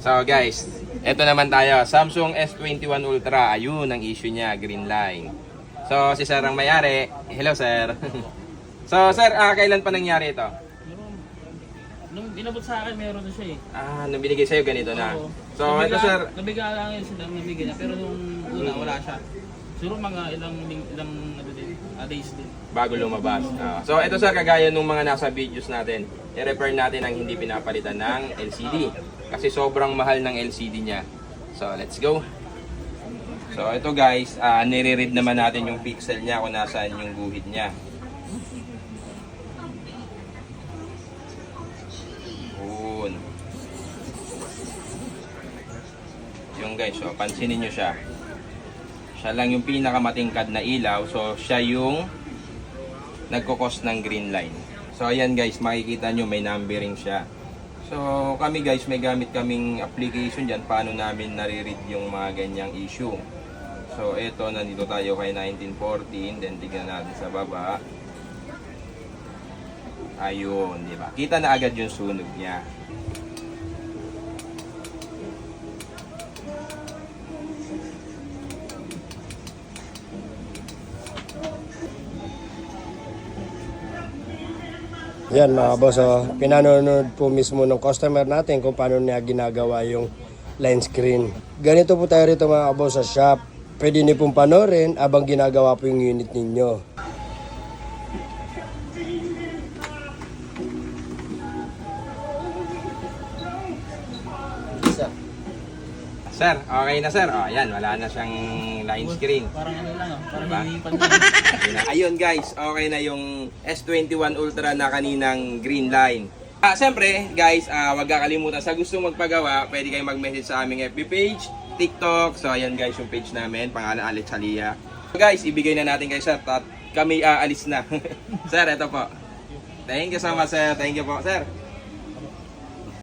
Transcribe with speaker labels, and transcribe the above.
Speaker 1: So guys, eto naman tayo. Samsung S21 Ultra. Ayun ang issue niya, green line. So si Sir ang may-ari. Hello Sir. So Sir, kailan pa nangyari ito?
Speaker 2: Nung inabot sa akin, meron na siya eh.
Speaker 1: Nung binigay sa'yo ganito na.
Speaker 2: Oo.
Speaker 1: So ito Sir,
Speaker 2: Nabiga lang yun sila, nabigay niya. Pero nung una, wala siya. Siguro mga ilang days din.
Speaker 1: bago lumabas. So ito Sir, kagaya nung mga nasa videos natin, i-repair natin ang hindi pinapalitan ng LCD. Kasi sobrang mahal ng LCD niya. So let's go. So ito guys, nire-read naman natin yung pixel niya kung nasaan yung guhit niya. Yun. Yung guys, so pansinin nyo siya. Siya lang yung pinakamatingkad na ilaw. So siya yung nagkukos ng green line. So ayan guys, makikita nyo may numbering siya. So kami guys, may gamit kaming application dyan paano namin nare-read yung mga ganyang issue. So ito, nandito tayo kay 1914, then tignan natin sa baba. Ayun, di ba? Kita na agad yung sunog niya.
Speaker 3: Yan mga boss, pinanonood po mismo ng customer natin kung paano niya ginagawa yung line screen. Ganito po tayo rito mga boss sa shop. Pwede niyo pong panoorin abang ginagawa po yung unit ninyo.
Speaker 1: Sir, okay na sir. Ayan, wala na siyang line screen.
Speaker 2: Parang ano lang, parang
Speaker 1: Diba?
Speaker 2: hinihipan lang.
Speaker 1: Ayun guys, okay na yung S21 Ultra na kaninang green line. Siyempre guys, wag kakalimutan sa gustong magpagawa, pwede kayong mag-message sa aming FB page, TikTok. So ayan guys yung page namin, pangalan Alex Halia. So guys, ibigay na natin kay sir at kami aalis na. Sir, eto po. Thank you so much sir. Thank you po sir.